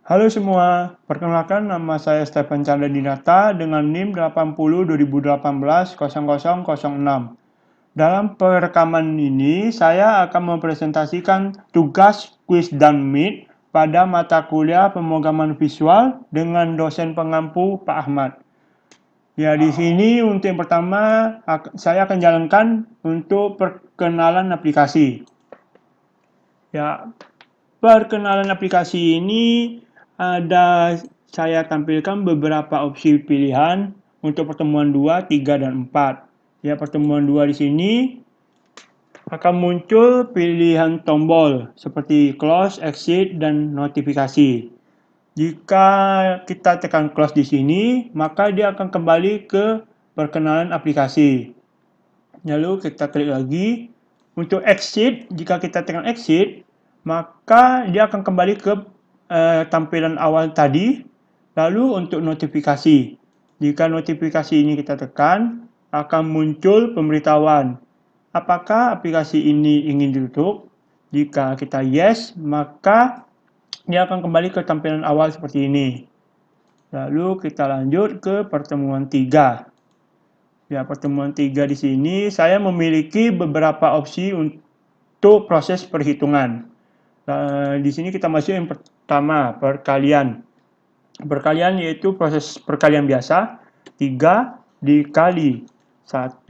Halo semua, perkenalkan nama saya Stephen Chandra Dinata dengan NIM 80 2018 0006. Dalam perekaman ini, saya akan mempresentasikan tugas kuis dan meet pada mata kuliah pemrograman visual dengan dosen pengampu Pak Ahmad. Ya, di sini untuk yang pertama, saya akan jalankan untuk perkenalan aplikasi. Ya, perkenalan aplikasi ini saya tampilkan beberapa opsi pilihan untuk pertemuan 2, 3, dan 4. Ya, pertemuan 2 di sini akan muncul pilihan tombol seperti close, exit, dan notifikasi. Jika kita tekan close di sini, maka dia akan kembali ke perkenalan aplikasi. Lalu kita klik lagi. Untuk exit, jika kita tekan exit, maka dia akan kembali ke tampilan awal tadi. Lalu untuk notifikasi, jika notifikasi ini kita tekan, akan muncul pemberitahuan apakah aplikasi ini ingin ditutup. Jika kita yes, maka dia akan kembali ke tampilan awal seperti ini. Lalu kita lanjut ke pertemuan 3. Ya, pertemuan 3 di sini saya memiliki beberapa opsi untuk proses perhitungan. Di sini kita masuk yang pertama, perkalian. Perkalian yaitu proses perkalian biasa, 3 dikali 1,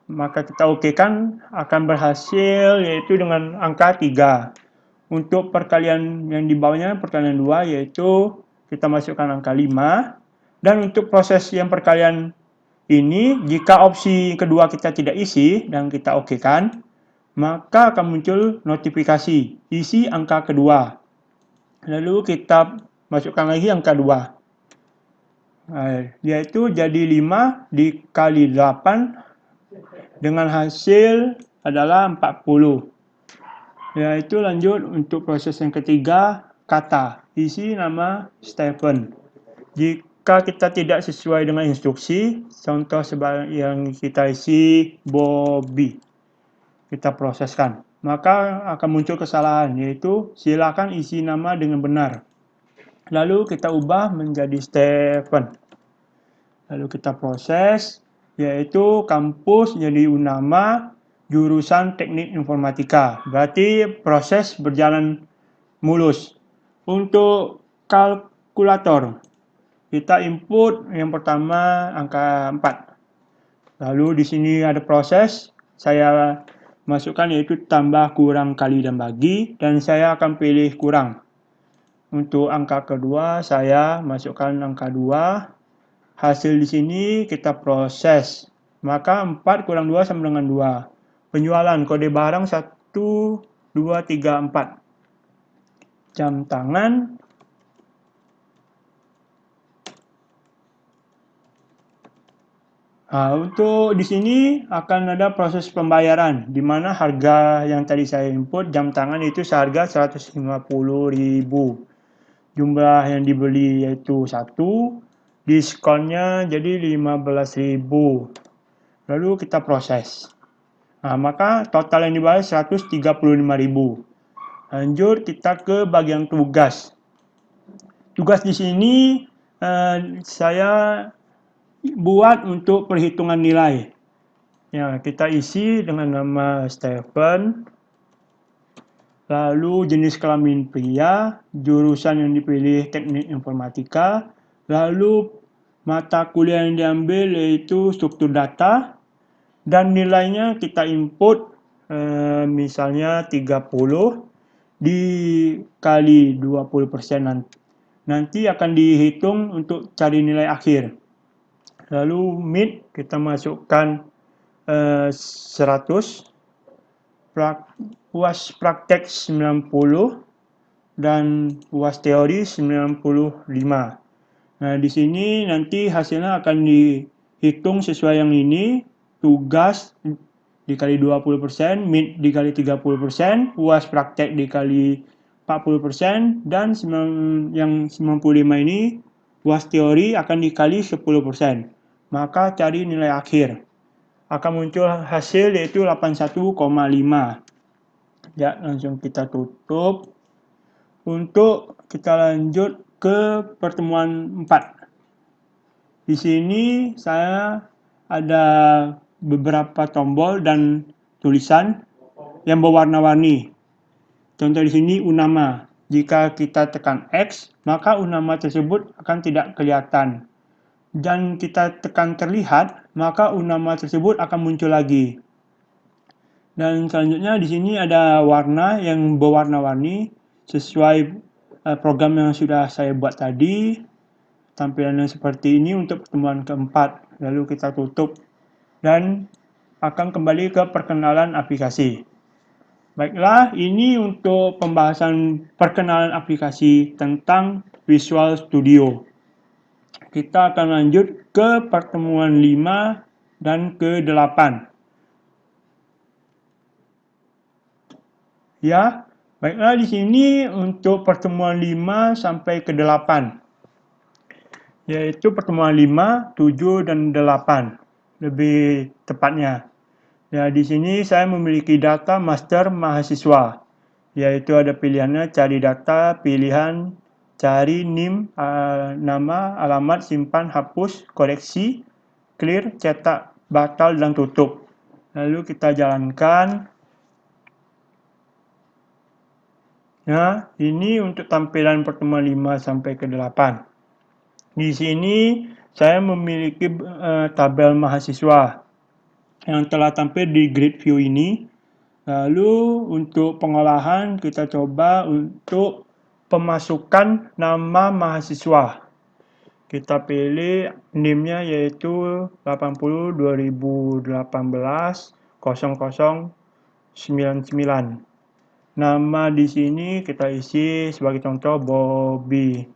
maka kita okekan akan berhasil yaitu dengan angka 3. Untuk perkalian yang di bawahnya, perkalian 2, yaitu kita masukkan angka 5. Dan untuk proses yang perkalian ini, jika opsi kedua kita tidak isi dan kita okekan, maka akan muncul notifikasi isi angka kedua. Lalu kita masukkan lagi angka 2. Yaitu jadi 5 dikali 8 dengan hasil adalah 40. Yaitu lanjut untuk proses yang ketiga, kata. Isi nama Stephen. Jika kita tidak sesuai dengan instruksi, contoh yang kita isi Bobby, kita proseskan, maka akan muncul kesalahan, yaitu silakan isi nama dengan benar. Lalu kita ubah menjadi Stephen. Lalu kita proses, yaitu kampus jadi Unama, jurusan Teknik Informatika. Berarti proses berjalan mulus. Untuk kalkulator, kita input yang pertama angka 4. Lalu di sini ada proses, saya masukkan yaitu tambah, kurang, kali, dan bagi, dan saya akan pilih kurang. Untuk angka kedua, saya masukkan angka 2. Hasil di sini kita proses. Maka 4 kurang 2 sama dengan 2. Penjualan kode barang 1, 2, 3, 4. Jam tangan. Untuk di sini akan ada proses pembayaran, di mana harga yang tadi saya input jam tangan itu seharga 150.000. Jumlah yang dibeli yaitu 1, diskonnya jadi 15.000. Lalu kita proses. Maka total yang dibayar 135.000. Lanjut kita ke bagian tugas. Tugas di sini saya buat untuk perhitungan nilai. Ya, kita isi dengan nama Stephen. Lalu jenis kelamin pria, jurusan yang dipilih Teknik Informatika, lalu mata kuliah yang diambil yaitu struktur data, dan nilainya kita input misalnya 30 dikali 20%, nanti akan dihitung untuk cari nilai akhir. Lalu meet kita masukkan 100, UAS praktek 90, dan UAS teori 95. Nah, di sini nanti hasilnya akan dihitung sesuai yang ini, tugas dikali 20%, meet dikali 30%, UAS praktek dikali 40%, dan yang 95 ini UAS teori akan dikali 10%. Maka cari nilai akhir. Akan muncul hasil yaitu 81,5. Ya, langsung kita tutup. Untuk kita lanjut ke pertemuan 4. Di sini saya ada beberapa tombol dan tulisan yang berwarna-warni. Contoh di sini unama. Jika kita tekan X, maka unama tersebut akan tidak kelihatan. Dan kita tekan terlihat, maka unama tersebut akan muncul lagi. Dan selanjutnya di sini ada warna yang berwarna-warni sesuai program yang sudah saya buat tadi. Tampilannya seperti ini untuk pertemuan keempat. Lalu kita tutup dan akan kembali ke perkenalan aplikasi. Baiklah, ini untuk pembahasan perkenalan aplikasi tentang Visual Studio. Kita akan lanjut ke pertemuan 5 dan ke-8. Ya, baiklah di sini untuk pertemuan 5 sampai ke-8. Yaitu pertemuan 5, 7, dan 8. Lebih tepatnya. Ya, di sini saya memiliki data master mahasiswa, yaitu ada pilihannya cari data, pilihan, cari NIM, nama, alamat, simpan, hapus, koreksi, clear, cetak, batal, dan tutup. Lalu kita jalankan. Ya, ini untuk tampilan pertemuan 5 sampai ke 8. Di sini saya memiliki tabel mahasiswa yang telah tampil di grid view ini. Lalu untuk pengolahan kita coba untuk pemasukan nama mahasiswa. Kita pilih NIM-nya yaitu 80 2018 0099. Nama di sini kita isi sebagai contoh Bobby.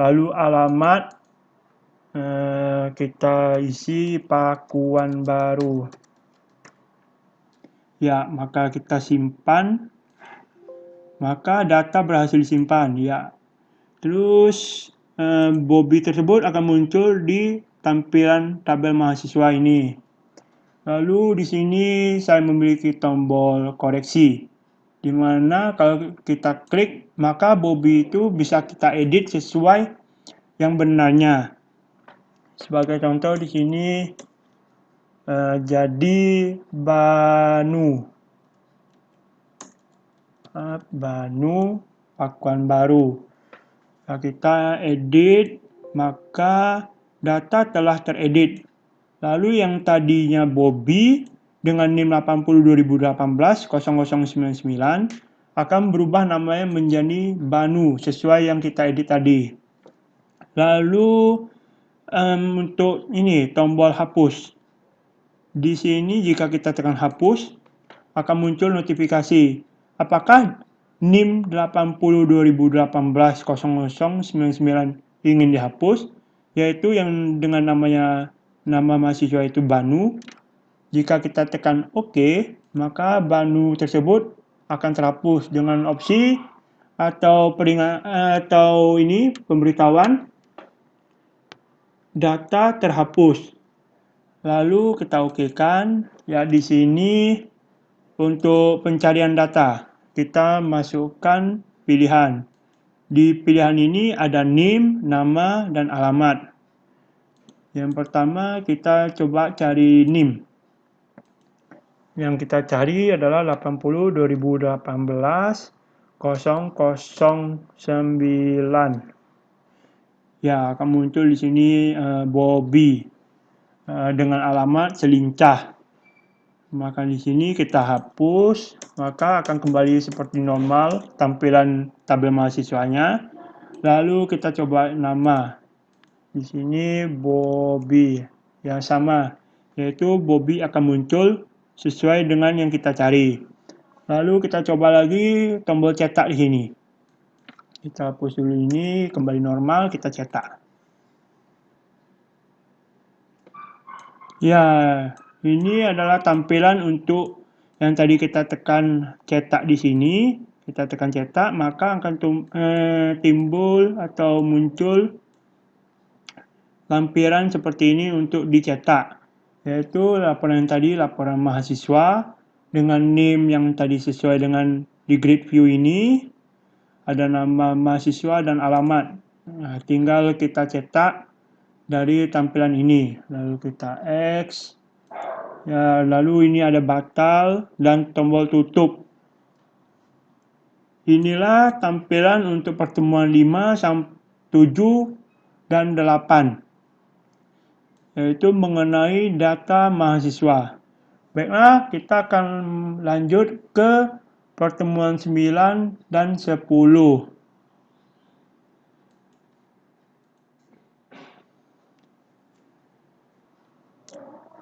Lalu alamat kita isi Pakuan Baru. Ya, maka kita simpan. Maka data berhasil disimpan. Ya. Terus Bobby tersebut akan muncul di tampilan tabel mahasiswa ini. Lalu di sini saya memiliki tombol koreksi. Di mana kalau kita klik, maka Bobby itu bisa kita edit sesuai yang benarnya. Sebagai contoh di sini jadi Banu Pakuan Baru. Nah, kita edit, maka data telah teredit. Lalu yang tadinya Bobby dengan NIM 80 2018 0099 akan berubah namanya menjadi Banu sesuai yang kita edit tadi. Lalu untuk ini tombol hapus. Di sini jika kita tekan hapus akan muncul notifikasi. Apakah NIM 80 2018 0099 ingin dihapus? Yaitu yang dengan nama mahasiswa itu Banu. Jika kita tekan OK, maka Banu tersebut akan terhapus dengan opsi atau pemberitahuan data terhapus. Lalu kita OK-kan. Ya, di sini untuk pencarian data kita masukkan pilihan. Di pilihan ini ada NIM, nama, dan alamat. Yang pertama kita coba cari NIM. Yang kita cari adalah 80 2018 0009. Ya, akan muncul di sini Bobby dengan alamat Selincah. Maka di sini kita hapus, maka akan kembali seperti normal tampilan tabel mahasiswanya. Lalu kita coba nama. Di sini Bobby. Yang sama, yaitu Bobby akan muncul sesuai dengan yang kita cari. Lalu kita coba lagi tombol cetak di sini. Kita hapus dulu ini, kembali normal, kita cetak. Ya, ini adalah tampilan untuk yang tadi kita tekan cetak di sini. Kita tekan cetak, maka akan timbul atau muncul lampiran seperti ini untuk dicetak. Yaitu laporan yang tadi, laporan mahasiswa dengan NIM yang tadi sesuai dengan di grid view ini. ada nama mahasiswa dan alamat. Nah, tinggal kita cetak dari tampilan ini. Lalu kita X. Ya, lalu ini ada batal dan tombol tutup. Inilah tampilan untuk pertemuan 5, 7, dan 8. Yaitu mengenai data mahasiswa. Baiklah, kita akan lanjut ke pertemuan 9 dan 10.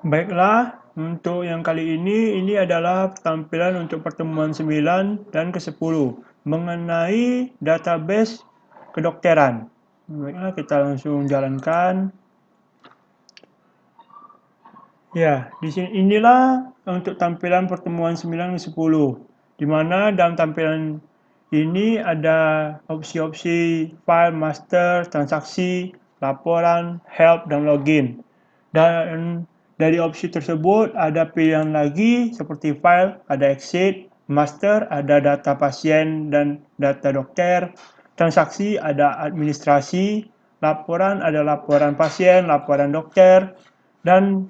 Baiklah, untuk yang kali ini adalah tampilan untuk pertemuan 9 dan ke-10 mengenai database kedokteran. Baiklah, kita langsung jalankan. Ya, di sini inilah untuk tampilan pertemuan 9 dan 10, di mana dalam tampilan ini ada opsi-opsi file, master, transaksi, laporan, help, dan login. Dan dari opsi tersebut ada pilihan lagi seperti file, ada exit, master, ada data pasien dan data dokter, transaksi, ada administrasi, laporan, ada laporan pasien, laporan dokter, dan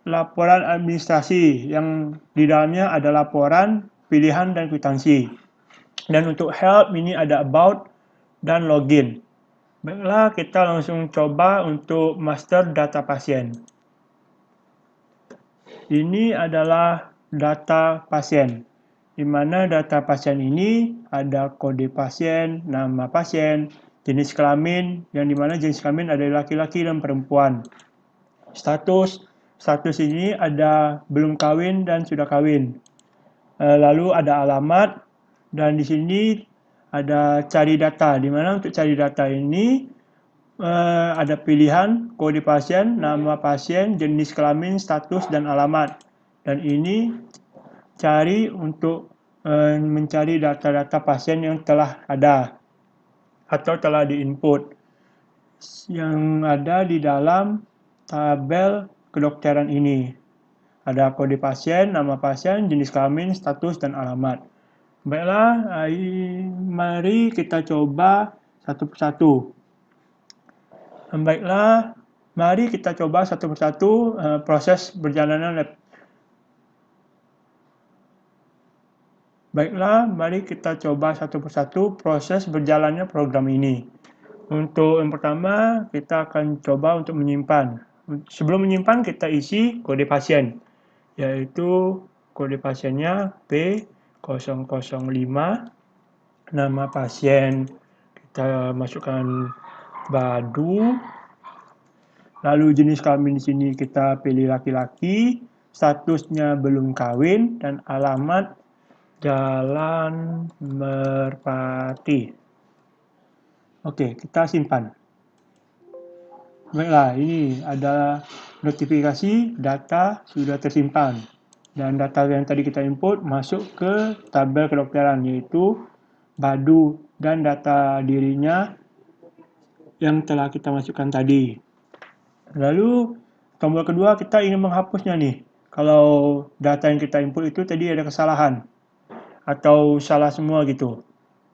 laporan administrasi yang di dalamnya ada laporan, pilihan, dan kwitansi. Dan untuk help ini ada about dan login. Baiklah, kita langsung coba untuk master data pasien. Ini adalah data pasien, di mana data pasien ini ada kode pasien, nama pasien, jenis kelamin, yang di mana jenis kelamin ada laki-laki dan perempuan. Status ini ada belum kawin dan sudah kawin. Lalu ada alamat, dan di sini ada cari data, di mana untuk cari data ini ada pilihan kode pasien, nama pasien, jenis kelamin, status, dan alamat. Dan ini cari untuk mencari data-data pasien yang telah ada atau telah diinput yang ada di dalam tabel kedokteran ini. Ada kode pasien, nama pasien, jenis kelamin, status, dan alamat. Baiklah, mari kita coba satu persatu. Baiklah, mari kita coba satu persatu proses berjalannya lab. Baiklah, mari kita coba satu persatu proses berjalannya program ini. Untuk yang pertama, kita akan coba untuk menyimpan. Sebelum menyimpan, kita isi kode pasien, yaitu kode pasiennya P005, nama pasien kita masukkan Badu, lalu jenis kelamin di sini kita pilih laki-laki, statusnya belum kawin, dan alamat Jalan Merpati. Oke, kita simpan. Baiklah, ini ada notifikasi data sudah tersimpan. Dan data yang tadi kita input masuk ke tabel kedokteran, yaitu Badu dan data dirinya yang telah kita masukkan tadi. Lalu, tombol kedua kita ingin menghapusnya nih. Kalau data yang kita input itu tadi ada kesalahan atau salah semua gitu.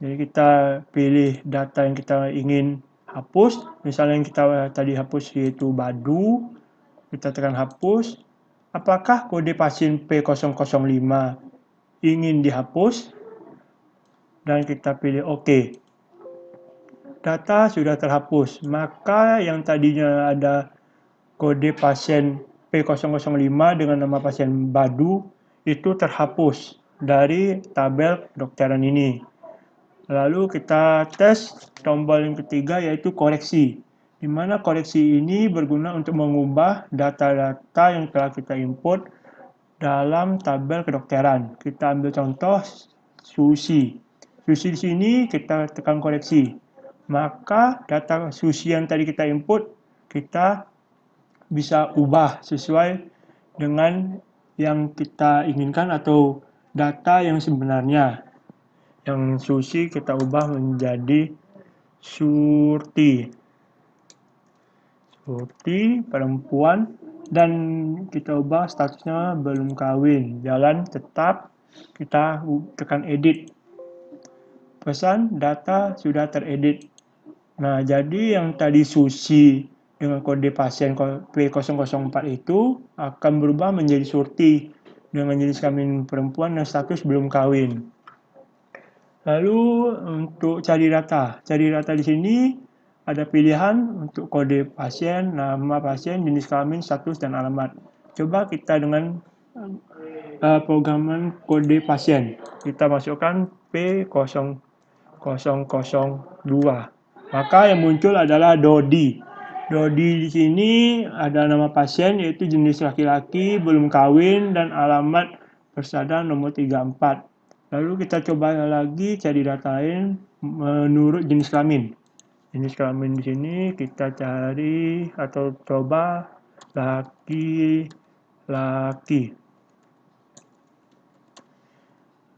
Jadi kita pilih data yang kita ingin hapus, misalnya yang kita tadi hapus yaitu Badu, kita tekan hapus. Apakah kode pasien P005 ingin dihapus? Dan kita pilih OK. Data sudah terhapus, maka yang tadinya ada kode pasien P005 dengan nama pasien Badu itu terhapus dari tabel kedokteran ini. Lalu kita tes tombol yang ketiga yaitu koreksi, di mana koreksi ini berguna untuk mengubah data-data yang telah kita input dalam tabel kedokteran. Kita ambil contoh Susi. Susi di sini kita tekan koreksi, maka data Susi yang tadi kita input kita bisa ubah sesuai dengan yang kita inginkan atau data yang sebenarnya. Yang Susi kita ubah menjadi Surti. Surti perempuan, dan kita ubah statusnya belum kawin. Jalan tetap, kita tekan edit. pesan data sudah teredit. Nah, jadi yang tadi Susi dengan kode pasien P004 itu akan berubah menjadi Surti dengan jenis kelamin perempuan dan status belum kawin. Lalu untuk cari data di sini ada pilihan untuk kode pasien, nama pasien, jenis kelamin, status, dan alamat. Coba kita dengan programan kode pasien. Kita masukkan P002. Maka yang muncul adalah Dodi. Dodi di sini ada nama pasien yaitu jenis laki-laki, belum kawin, dan alamat persada nomor 34. Lalu kita coba lagi cari data lain menurut jenis kelamin. Jenis kelamin di sini kita cari atau coba laki-laki.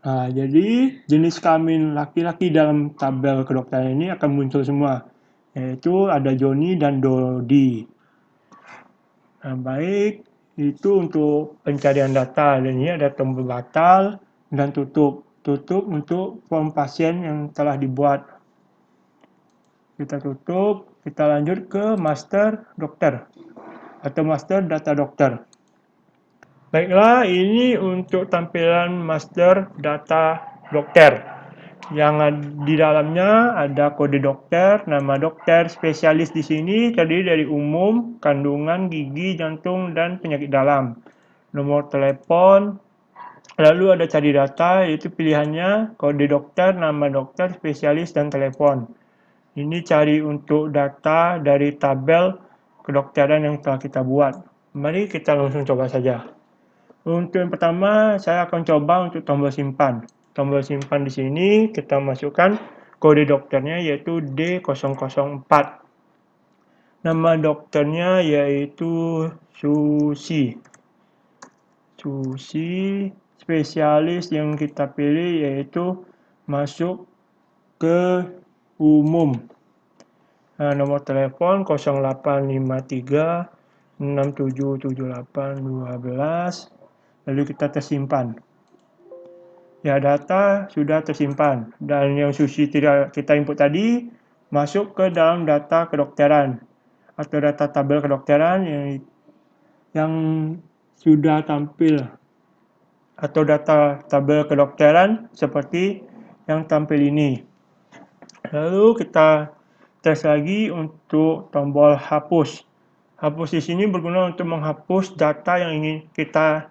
Nah, jadi jenis kelamin laki-laki dalam tabel kedokteran ini akan muncul semua, yaitu ada Joni dan Dodi. Nah, baik, itu untuk pencarian data, dan ini ada tombol batal dan tutup. Tutup untuk form pasien yang telah dibuat. Kita tutup, kita lanjut ke master dokter atau master data dokter. Baiklah, ini untuk tampilan master data dokter. Yang di dalamnya ada kode dokter, nama dokter, spesialis di sini terdiri dari umum, kandungan, gigi, jantung, dan penyakit dalam. Nomor telepon, lalu ada cari data, yaitu pilihannya kode dokter, nama dokter, spesialis, dan telepon. Ini cari untuk data dari tabel kedokteran yang telah kita buat. Mari kita langsung coba saja. Untuk yang pertama, saya akan coba untuk tombol simpan. Tombol simpan di sini kita masukkan kode dokternya yaitu D004. Nama dokternya yaitu Susi. Spesialis yang kita pilih yaitu masuk ke umum. Nah, nomor telepon 0853 6778 12. Lalu kita tersimpan. Ya, data sudah tersimpan. Dan yang Susi tidak kita input tadi masuk ke dalam data kedokteran atau data tabel kedokteran yang sudah tampil atau data tabel kedokteran seperti yang tampil ini. Lalu kita tes lagi untuk tombol hapus. Hapus di sini berguna untuk menghapus data yang ingin kita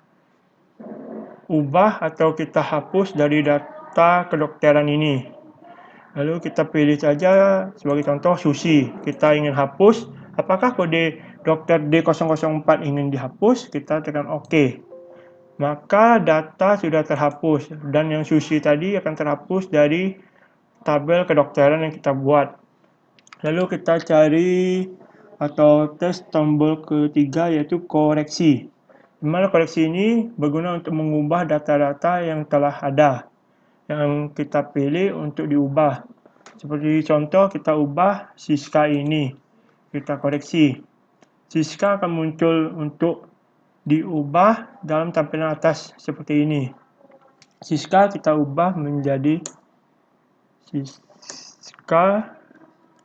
ubah atau kita hapus dari data kedokteran ini. Lalu kita pilih saja sebagai contoh Susi. Kita ingin hapus, apakah kode dokter D004 ingin dihapus? Kita tekan OK. Maka data sudah terhapus dan yang Susi tadi akan terhapus dari tabel kedokteran yang kita buat. Lalu kita cari atau tes tombol ketiga yaitu koreksi. Di mana koreksi ini berguna untuk mengubah data-data yang telah ada, yang kita pilih untuk diubah. Seperti contoh, kita ubah Siska ini, kita koreksi. Siska akan muncul untuk diubah dalam tampilan atas seperti ini. Siska kita ubah menjadi Siska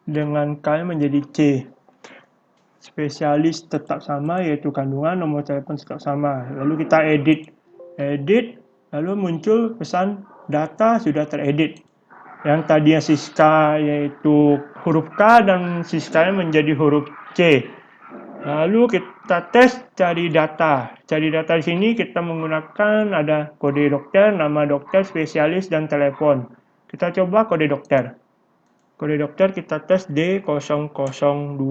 dengan K menjadi C. Spesialis tetap sama yaitu kandungan, nomor telepon tetap sama. Lalu kita edit, lalu muncul pesan data sudah teredit. Yang tadinya Siska yaitu huruf K dan Siska menjadi huruf C. Lalu kita tes cari data. Cari data di sini kita menggunakan ada kode dokter, nama dokter, spesialis, dan telepon. Kita coba kode dokter. Kode dokter kita tes D002.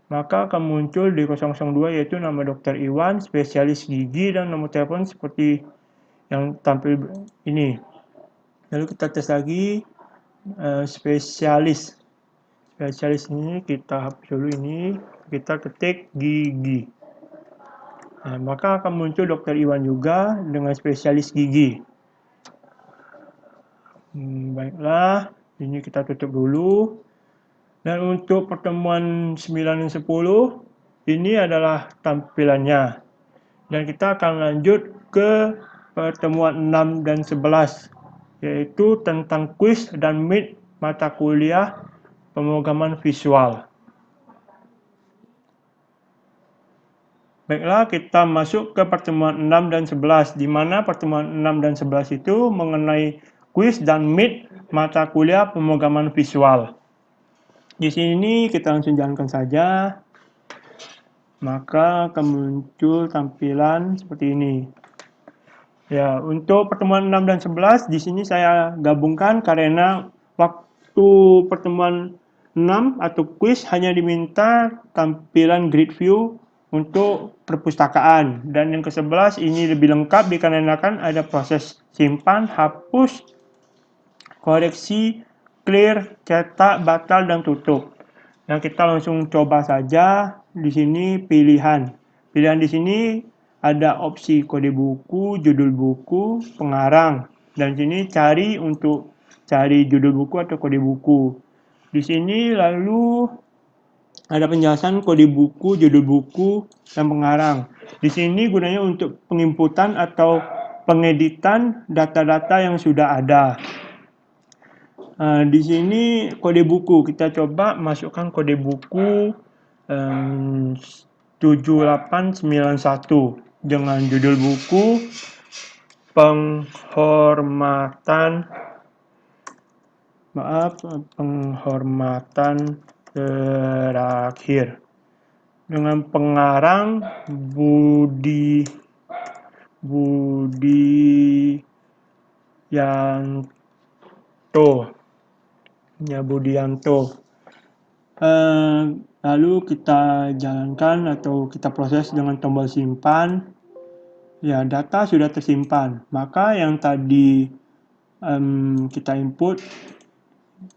Maka akan muncul D002 yaitu nama dokter Iwan, spesialis gigi, dan nomor telepon seperti yang tampil ini. Lalu kita tes lagi spesialis. Spesialis ini kita hapus dulu ini, kita ketik gigi. Nah, maka akan muncul dokter Iwan juga dengan spesialis gigi. Baiklah, ini kita tutup dulu. Dan untuk pertemuan 9 dan 10, ini adalah tampilannya. Dan kita akan lanjut ke pertemuan 6 dan 11. yaitu tentang kuis dan meet mata kuliah pemrograman visual. Baiklah, kita masuk ke pertemuan 6 dan 11, di mana pertemuan 6 dan 11 itu mengenai kuis dan meet mata kuliah pemrograman visual. Di sini kita langsung jalankan saja, maka akan muncul tampilan seperti ini. Ya, untuk pertemuan 6 dan 11 di sini saya gabungkan karena waktu pertemuan 6 atau kuis hanya diminta tampilan grid view untuk perpustakaan, dan yang ke-11 ini lebih lengkap dikarenakan ada proses simpan, hapus, koreksi, clear, cetak, batal, dan tutup. Nah, kita langsung coba saja. Di sini pilihan. Pilihan di sini ada opsi kode buku, judul buku, pengarang. Dan di sini cari untuk cari judul buku atau kode buku. Di sini lalu ada penjelasan kode buku, judul buku, dan pengarang. Di sini gunanya untuk penginputan atau pengeditan data-data yang sudah ada. Di sini kode buku, kita coba masukkan kode buku 7891 dengan judul buku penghormatan terakhir, dengan pengarang Budianto. Lalu kita jalankan atau kita proses dengan tombol simpan. Ya, data sudah tersimpan. Maka yang tadi kita input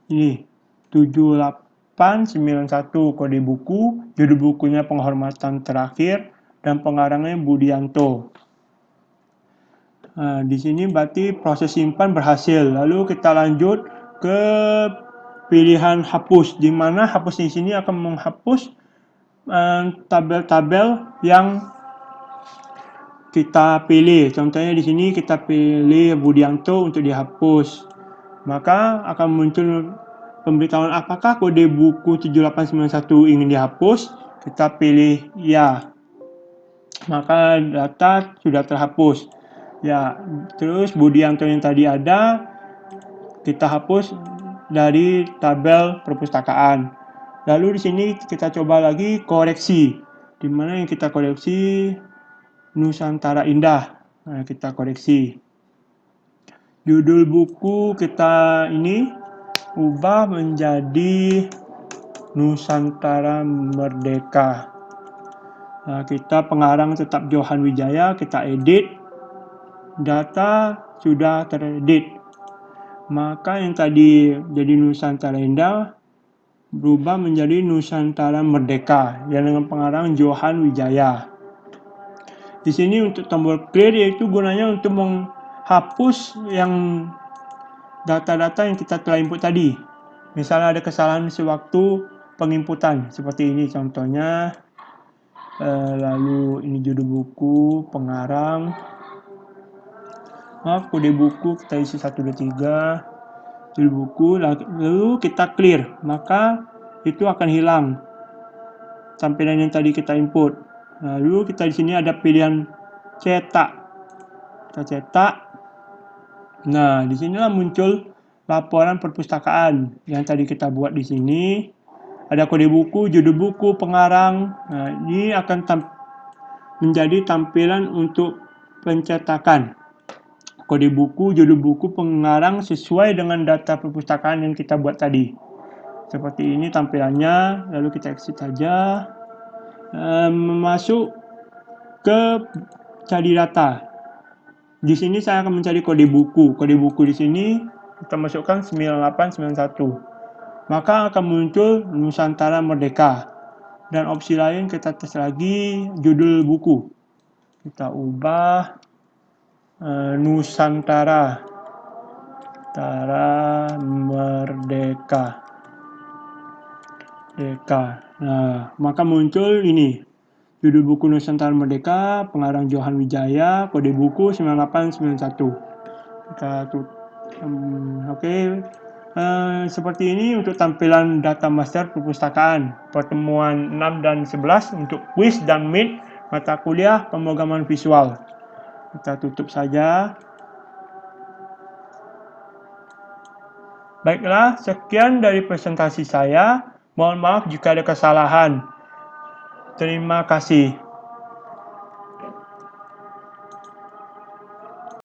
ini 7891 kode buku, judul bukunya penghormatan terakhir, dan pengarangnya Budianto. Di sini berarti proses simpan berhasil. Lalu kita lanjut ke pilihan hapus, di mana hapus di sini akan menghapus tabel-tabel yang kita pilih. Contohnya di sini kita pilih Budianto untuk dihapus. Maka akan muncul pemberitahuan apakah kode buku 7891 ingin dihapus. Kita pilih ya. Maka data sudah terhapus. Ya, terus Budianto yang tadi ada kita hapus dari tabel perpustakaan. Lalu di sini kita coba lagi koreksi. Di mana yang kita koreksi Nusantara Indah. Nah, kita koreksi. Judul buku kita ini ubah menjadi Nusantara Merdeka. Nah, kita pengarang tetap Johan Wijaya, kita edit. Data sudah teredit. Maka yang tadi jadi Nusantara Indah berubah menjadi Nusantara Merdeka yang dengan pengarang Johan Wijaya. Di sini untuk tombol clear yaitu gunanya untuk menghapus yang data-data yang kita telah input tadi. Misalnya ada kesalahan sewaktu penginputan seperti ini contohnya. Lalu ini judul buku, pengarang, kode buku kita isi 1, 2, 3, judul buku, lalu kita clear, maka itu akan hilang tampilan yang tadi kita input. Lalu kita di sini ada pilihan cetak, kita cetak. Nah, disinilah muncul laporan perpustakaan yang tadi kita buat di sini. Ada kode buku, judul buku, pengarang. Nah, ini akan menjadi tampilan untuk pencetakan. Kode buku, judul buku, pengarang sesuai dengan data perpustakaan yang kita buat tadi. Seperti ini tampilannya. Lalu kita exit saja. Masuk ke cari data. Di sini saya akan mencari kode buku. Kode buku di sini kita masukkan 9891. Maka akan muncul Nusantara Merdeka. Dan opsi lain kita tes lagi judul buku. Kita ubah Nusantara Merdeka. Nah, maka muncul ini. Judul buku Nusantara Merdeka, pengarang Johan Wijaya, kode buku 9891. Oke. Seperti ini untuk tampilan data master perpustakaan. Pertemuan 6 dan 11 untuk kuis dan meet mata kuliah pemrograman visual. Kita tutup saja. Baiklah, sekian dari presentasi saya. Mohon maaf jika ada kesalahan. Terima kasih.